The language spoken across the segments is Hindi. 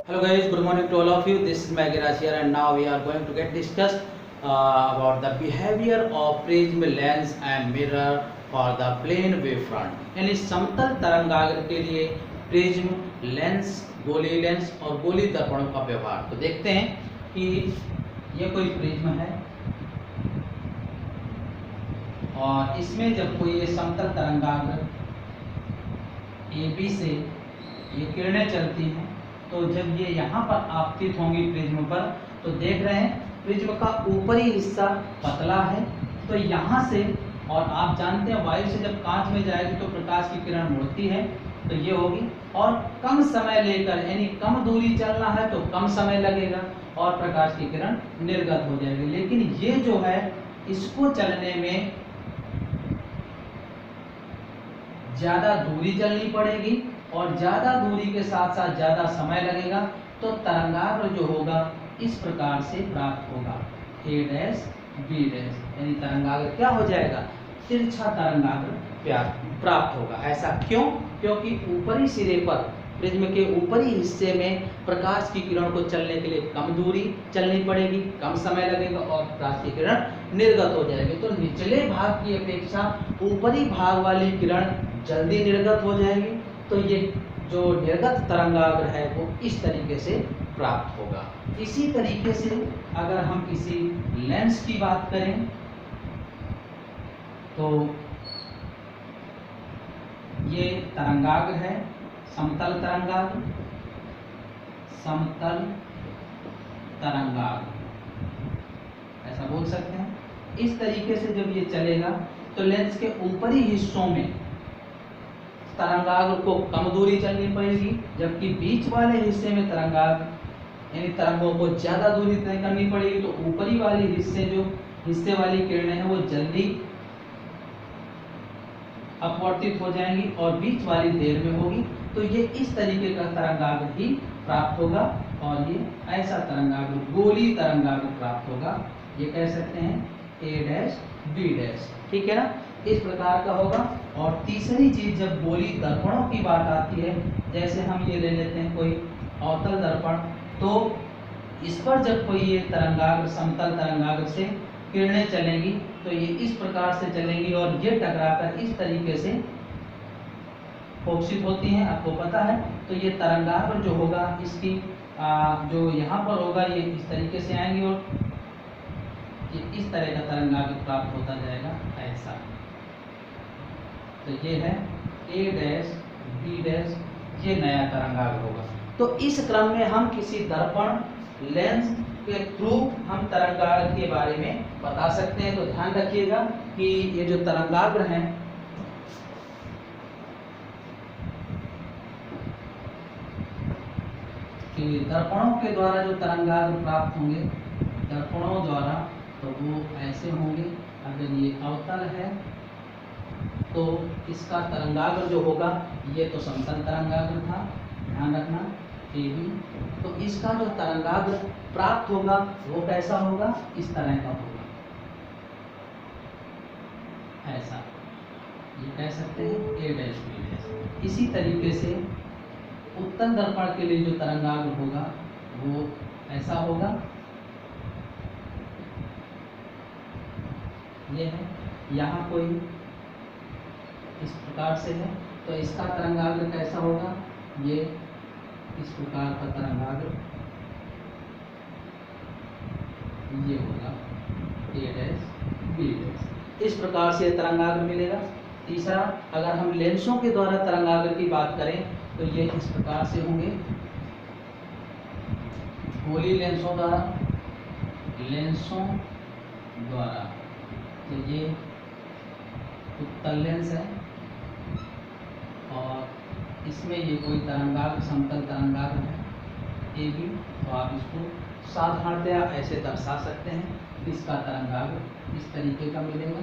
Hello guys, good morning to all of you. This is Magiraj here and now we are going to get discussed about the behavior of prism lens and mirror for the plane wavefront. यानी समतल तरंगाग्र के लिए प्रिज्म लेंस, गोली लेंस और गोली दर्पणों का व्यवहार। तो देखते हैं कि ये कोई प्रिज्म है और इसमें जब कोई ये समतल तरंगाग्र AB से ये किरणें चलती हैं तो जब ये यहाँ पर आपतित होंगी प्रिज्म पर, तो देख रहे हैं प्रिज्म का ऊपरी हिस्सा पतला है, तो यहाँ से, और आप जानते हैं वायु से जब कांच में जाएगी तो प्रकाश की किरण मुड़ती है, तो ये होगी और कम समय लेकर, यानी कम दूरी चलना है तो कम समय लगेगा और प्रकाश की किरण निर्गत हो जाएगी। लेकिन ये जो है इसको चलने में ज़्यादा दूरी चलनी पड़ेगी और ज़्यादा दूरी के साथ साथ ज़्यादा समय लगेगा, तो तरंगाग्र जो होगा इस प्रकार से प्राप्त होगा A डैश B डैश, यानी तरंगाग्र क्या हो जाएगा, तिरछा तरंगाग्र प्राप्त होगा। ऐसा क्यों? क्योंकि ऊपरी सिरे पर प्रिज्म के ऊपरी हिस्से में प्रकाश की किरण को चलने के लिए कम दूरी चलनी पड़ेगी, कम समय लगेगा और प्रकाश की किरण निर्गत हो जाएगी। तो निचले भाग की अपेक्षा ऊपरी भाग वाली किरण जल्दी निर्गत हो जाएगी, तो ये जो निर्गत तरंगाग्र है वो इस तरीके से प्राप्त होगा। इसी तरीके से अगर हम किसी लेंस की बात करें तो ये तरंगाग्र है, समतल तरंगाग्र, समतल तरंगाग्र ऐसा बोल सकते हैं। इस तरीके से जब ये चलेगा तो लेंस के ऊपरी हिस्सों में तरंगाग्र को कम दूरी चलनी पड़ेगी, जबकि बीच वाले हिस्से में तरंगाग्र यानी तरंगों को ज़्यादा दूरी तय करनी पड़ेगी, तो ऊपरी वाली हिस्से वाली किरणें हैं वो जल्दी अपवर्तित हो जाएंगी और बीच वाली देर में होगी। तो ये इस तरीके का तरंगाग्र ही प्राप्त होगा और ये ऐसा तरंगाग्र गोली तरंगाग्र प्राप्त होगा। ये कह सकते हैं A डैश B डैश, ठीक है ना, इस प्रकार का होगा। और तीसरी चीज, जब गोली दर्पणों की बात आती है, जैसे हम ये ले लेते हैं कोई अवतल दर्पण, तो इस पर जब कोई ये तरंगाग्र समतल तरंगाग्र से किरणें चलेंगी तो ये इस प्रकार से चलेंगी और ये टकराकर इस तरीके से फोकसित होती हैं, आपको पता है। तो ये तरंगाग्र जो होगा इसकी जो यहाँ पर होगा ये इस तरीके से आएंगी और ये इस तरह का तरंगाग्र प्राप्त होता जाएगा ऐसा। तो ये है A डैश B डैश, ये नया तरंगाग्र होगा। तो इस क्रम में हम किसी दर्पण लेंस के थ्रू हम तरंगाग्र के बारे में बता सकते हैं। तो ध्यान रखिएगा कि ये जो तरंगाग्र हैं कि दर्पणों के द्वारा जो तरंगाग्र प्राप्त होंगे दर्पणों द्वारा, तो वो ऐसे होंगे। अगर ये अवतल है तो इसका तरंगाग्र जो होगा, ये तो समतल तरंगाग्र था, ध्यान रखना AB, तो इसका जो तरंगाग्र प्राप्त होगा वो कैसा होगा, इस तरह का होगा ऐसा। ये कह सकते हैं A डैश B डैश। इसी तरीके से उत्तल दर्पण के लिए जो तरंगाग्र होगा वो ऐसा होगा, ये है। यहाँ कोई इस प्रकार से है तो इसका तरंगाग्र कैसा होगा, ये इस प्रकार का तरंगाग्र ये होगा A डैश B डैश। इस प्रकार से तरंगाग्र मिलेगा। तीसरा, अगर हम लेंसों के द्वारा तरंगाग्र की बात करें तो ये इस प्रकार से होंगे, गोली लेंसों द्वारा, तो ये उत्तल लेंस है और इसमें ये कोई तरंगाग्र समतल तरंगाग्र है AB, तो आप इसको साधारणतया ऐसे दर्शा सकते हैं। इसका तरंगाग्र इस तरीके का मिलेगा,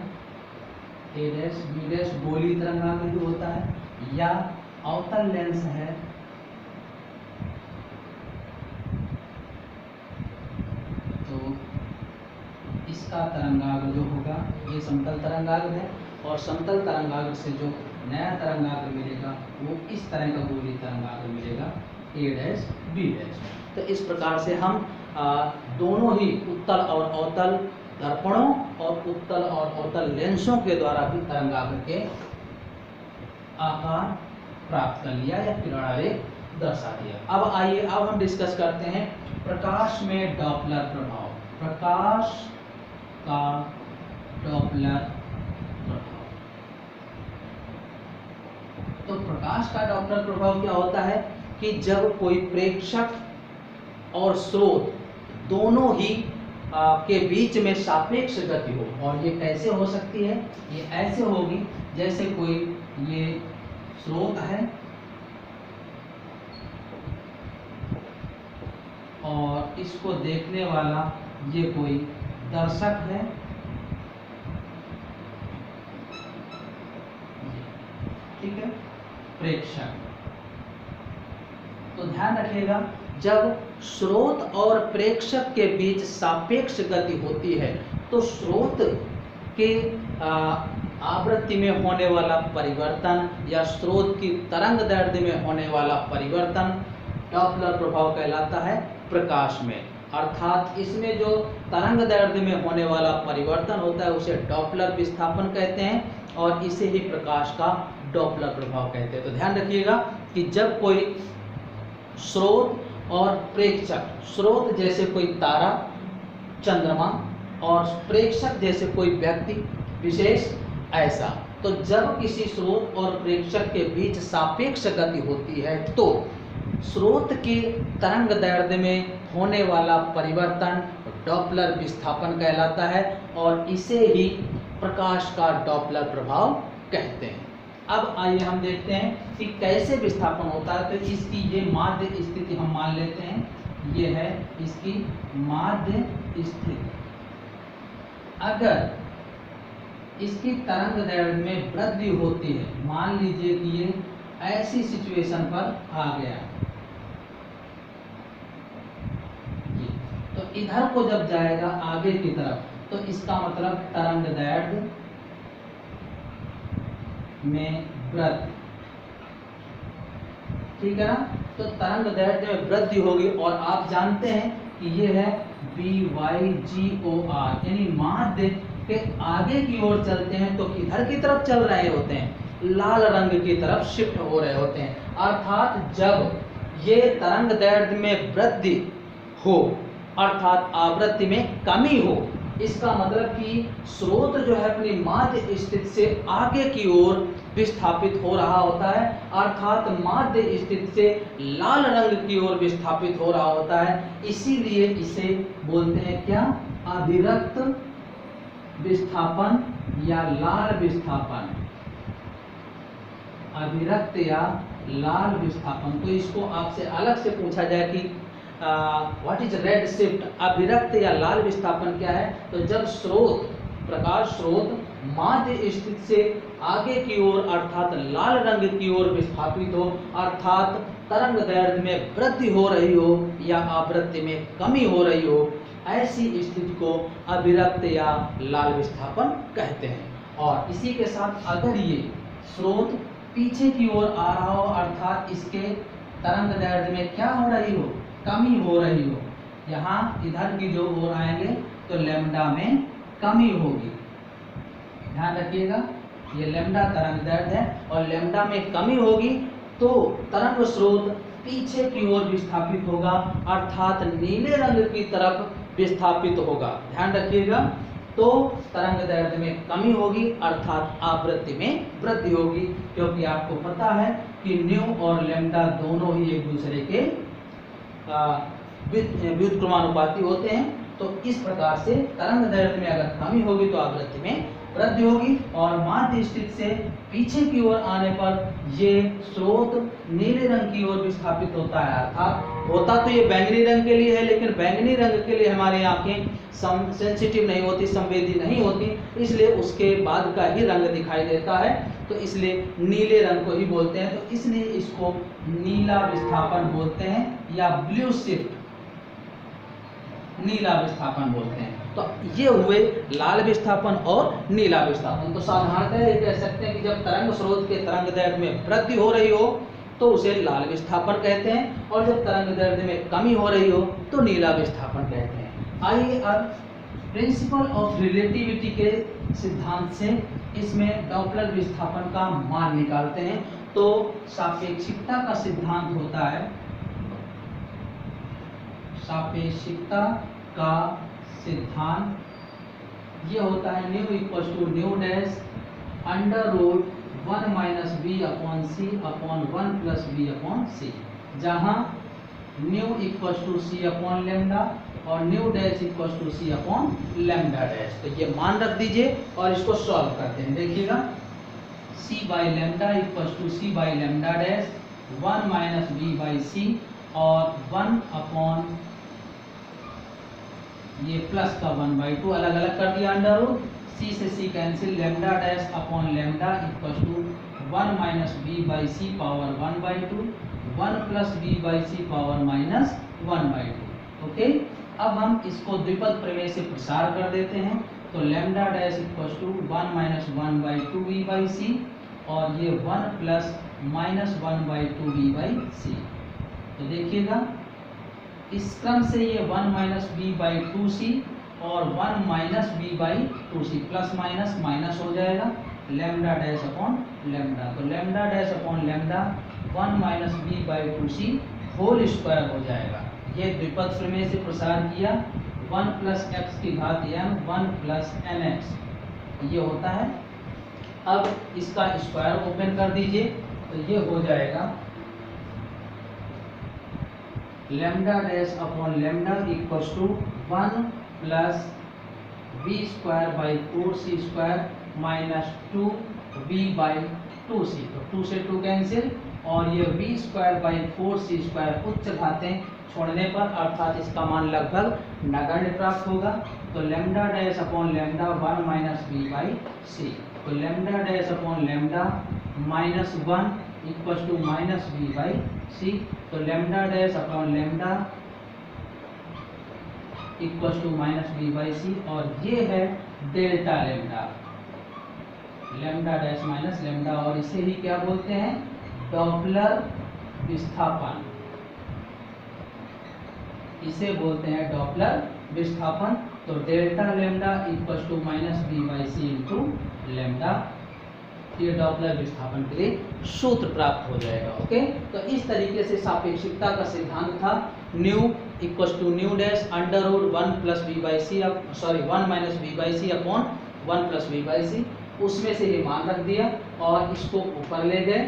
A डैश B डैश गोली तरंगाग्र भी होता है या अवतल लेंस है तो इसका तरंगाग्र जो होगा ये समतल तरंगाग्र है और समतल तरंगाग्र से जो नया तरंगाग्र मिलेगा वो इस तरह का गोली तरंगाग्र मिलेगा ए डैश बी डैश। तो इस प्रकार से हम दोनों ही उत्तल और अवतल दर्पणों और उत्तल और अवतल लेंसों के द्वारा भी तरंगाग्र के आकार प्राप्त कर लिया या किरणारेख दर्शा दिया। अब आइए अब हम डिस्कस करते हैं प्रकाश में डॉपलर प्रभाव। प्रकाश का डॉपलर प्रभाव। तो प्रकाश का डॉपलर प्रभाव क्या होता है कि जब कोई प्रेक्षक और स्रोत दोनों ही के बीच में सापेक्ष गति हो, और ये कैसे हो सकती है, ये ऐसे होगी जैसे कोई ये स्रोत है और इसको देखने वाला ये कोई दर्शक है, ठीक है, प्रेक्षक। तो ध्यान रखिएगा जब स्रोत और प्रेक्षक के बीच सापेक्ष गति होती है तो स्रोत के आवृत्ति में होने वाला परिवर्तन या स्रोत की तरंग दैर्ध्य में होने वाला परिवर्तन डॉपलर प्रभाव कहलाता है प्रकाश में। अर्थात इसमें जो तरंग दैर्ध्य में होने वाला परिवर्तन होता है उसे डॉपलर विस्थापन कहते हैं और इसे ही प्रकाश का डॉपलर प्रभाव कहते हैं। तो ध्यान रखिएगा कि जब कोई स्रोत और प्रेक्षक, स्रोत जैसे कोई तारा, चंद्रमा और प्रेक्षक जैसे कोई व्यक्ति विशेष ऐसा, तो जब किसी स्रोत और प्रेक्षक के बीच सापेक्ष गति होती है तो स्रोत की तरंग दैर्ध्य में होने वाला परिवर्तन डॉपलर विस्थापन कहलाता है और इसे ही प्रकाश का डॉपलर प्रभाव कहते हैं। अब आइए हम देखते हैं कि कैसे विस्थापन होता है। तो इसकी ये माध्य स्थिति हम मान लेते हैं, ये है इसकी माध्य स्थिति। अगर इसकी तरंग दैर्ध्य में वृद्धि होती है, मान लीजिए कि ये ऐसी सिचुएशन पर आ गया, तो इधर को जब जाएगा आगे की तरफ तो इसका मतलब तरंग दैर्ध्य में वृद्धि, ठीक है ना। तो तरंग दैर्ध्य में वृद्धि होगी और आप जानते हैं कि ये है BYGOR, यानी माध्य के आगे की ओर चलते हैं तो किधर की तरफ चल रहे होते हैं, लाल रंग की तरफ शिफ्ट हो रहे होते हैं। अर्थात जब ये तरंग दैर्ध्य में वृद्धि हो अर्थात आवृत्ति में कमी हो, इसका मतलब कि स्रोत जो है अपनी माध्य स्थिति से आगे की ओर विस्थापित हो रहा होता है, अर्थात माध्य स्थिति से लाल रंग की ओर विस्थापित हो रहा होता है। इसीलिए इसे बोलते हैं क्या, अभिरक्त विस्थापन या लाल विस्थापन, अभिरक्त या लाल विस्थापन। तो इसको आपसे अलग से पूछा जाए कि व्हाट इज रेड शिफ्ट, अभिरक्त या लाल विस्थापन क्या है, तो जब स्रोत, प्रकाश स्रोत माध्य स्थिति से आगे की ओर अर्थात लाल रंग की ओर विस्थापित हो, अर्थात तरंग दैर्ध्य में वृद्धि हो रही हो या आवृत्ति में कमी हो रही हो, ऐसी स्थिति को अभिरक्त या लाल विस्थापन कहते हैं। और इसी के साथ अगर ये स्रोत पीछे की ओर आ रहा हो अर्थात इसके तरंग दैर्ध्य में क्या हो रही हो, कमी हो रही हो, यहाँ इधर की जो ओर आएंगे तो लैम्डा में कमी होगी। ध्यान रखिएगा ये लैम्डा तरंग दैर्ध्य है और लैम्डा में कमी होगी तो तरंग स्रोत पीछे की ओर विस्थापित होगा अर्थात नीले रंग की तरफ विस्थापित होगा। ध्यान रखिएगा, तो तरंग दैर्ध्य में कमी होगी अर्थात आवृत्ति में वृद्धि होगी, क्योंकि आपको पता है कि न्यू और लैम्डा दोनों ही एक दूसरे के व्युत्क्रमानुपाती होते हैं। तो इस प्रकार से तरंग दैर्ध्य में अगर कमी होगी तो आवृत्ति में वृद्धि होगी और माध्य स्थिति से पीछे की ओर आने पर ये स्रोत नीले रंग की ओर विस्थापित होता है। अर्थात होता तो ये बैंगनी रंग के लिए है, लेकिन बैंगनी रंग के लिए हमारी आंखें सेंसिटिव नहीं होती, संवेदी नहीं होती, इसलिए उसके बाद का ही रंग दिखाई देता है, तो इसलिए नीले रंग को ही बोलते हैं। तो इसलिए इसको नीला विस्थापन बोलते हैं या ब्लू शिफ्ट नीला विस्थापन बोलते हैं। तो ये हुए लाल विस्थापन और नीला विस्थापन। तो साधारणतः ये कह सकते हैं कि जब तरंग स्रोत के तरंग दैर्ध्य में वृद्धि हो रही हो तो उसे लाल विस्थापन कहते हैं, और जब तरंग दैर्ध्य में कमी हो रही हो तो नीला विस्थापन कहते हैं। आइए अब प्रिंसिपल ऑफ रिलेटिविटी के सिद्धांत से इसमें डॉपलर विस्थापन का मान निकालते हैं। तो सापेक्षिकता का सिद्धांत होता है, सापेक्षिकता का सिद्धांत ये होता है nu equal to nu dash under root 1 minus B upon C upon 1 plus B upon C, जहाँ nu equal to C upon lambda और nu dash equal to C upon lambda dash. तो ये मान रख दीजिए और इसको सॉल्व करते हैं। देखिएगा C by lambda equal to C by lambda dash 1 minus B by सी और 1 अपॉन ये प्लस का 1/2 अलग अलग कर दिया अंडर रूट, सी से C cancel, lambda dash upon lambda equal to 1 minus B by C power 1/2 1 plus B by C power minus 1/2। Okay, अब हम इसको द्विपद प्रमेय से प्रसार कर देते हैं। तो lambda dash equal to 1 minus 1/2 B by सी और ये 1 plus minus 1/2 B by C. तो देखिएगा इस क्रम से ये 1 माइनस बी बाई 2 और 1 minus B by 2 plus minus minus हो जाएगा लेमडा डैश अपॉन लेमडा। तो lambda dash upon lambda 1 minus B by 2 whole square हो जाएगा। ये द्विपद प्रमेय से प्रसार किया 1 प्लस एक्स की घात m 1 प्लस एन एक्स ये होता है। अब इसका स्क्वायर ओपन कर दीजिए तो ये हो जाएगा lambda dash upon lambda equal to 1 plus B square by 4c square minus 2b by 2c। तो 2 से 2 कैंसिल और ये b square by 4c square उच्च घातें छोड़ने पर अर्थात इसका मान लगभग नगण्य प्राप्त होगा। तो lambda dash upon lambda 1 minus B by C. तो lambda dash upon lambda minus 1 equal to minus B by C. तो lambda dash upon lambda equal to minus B by सी और ये है delta lambda, lambda dash minus lambda, और इसे ही क्या बोलते हैं डॉपलर विस्थापन, इसे बोलते हैं डॉपलर विस्थापन। तो delta lambda equal to minus B by C into lambda, ये डॉपलर विस्थापन के लिए सूत्र प्राप्त हो जाएगा। ओके, तो इस तरीके से सापेक्षिकता का सिद्धांत था nu equal to nu dash under root 1 plus B by c 1 minus B by c upon 1 plus B by c, उसमें से ये मान रख दिया और इसको ऊपर ले गए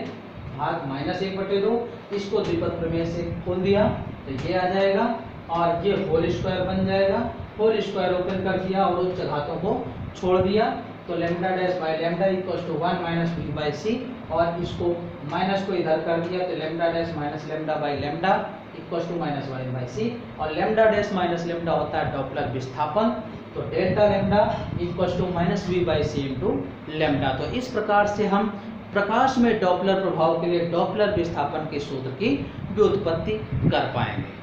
भाग -1/2, इसको द्विपद प्रमेय से खोल दिया तो ये आ जाएगा और ये होल स्क्वायर बन जाएगा। होल स्क्वायर ओपन कर दिया और उच्च घातों को छोड़ दिया। तो lambda dash by lambda equal to 1 minus B by सी और इसको माइनस को इधर कर दिया तो lambda dash minus lambda by lambda equal to minus 1 by सी और लेमडा डैश माइनस लेमडा होता है डॉपलर विस्थापन। तो delta lambda equal to minus B by C into lambda. तो इस प्रकार से हम प्रकाश में डॉपलर प्रभाव के लिए डॉपलर विस्थापन के सूत्र की व्युत्पत्ति कर पाएंगे।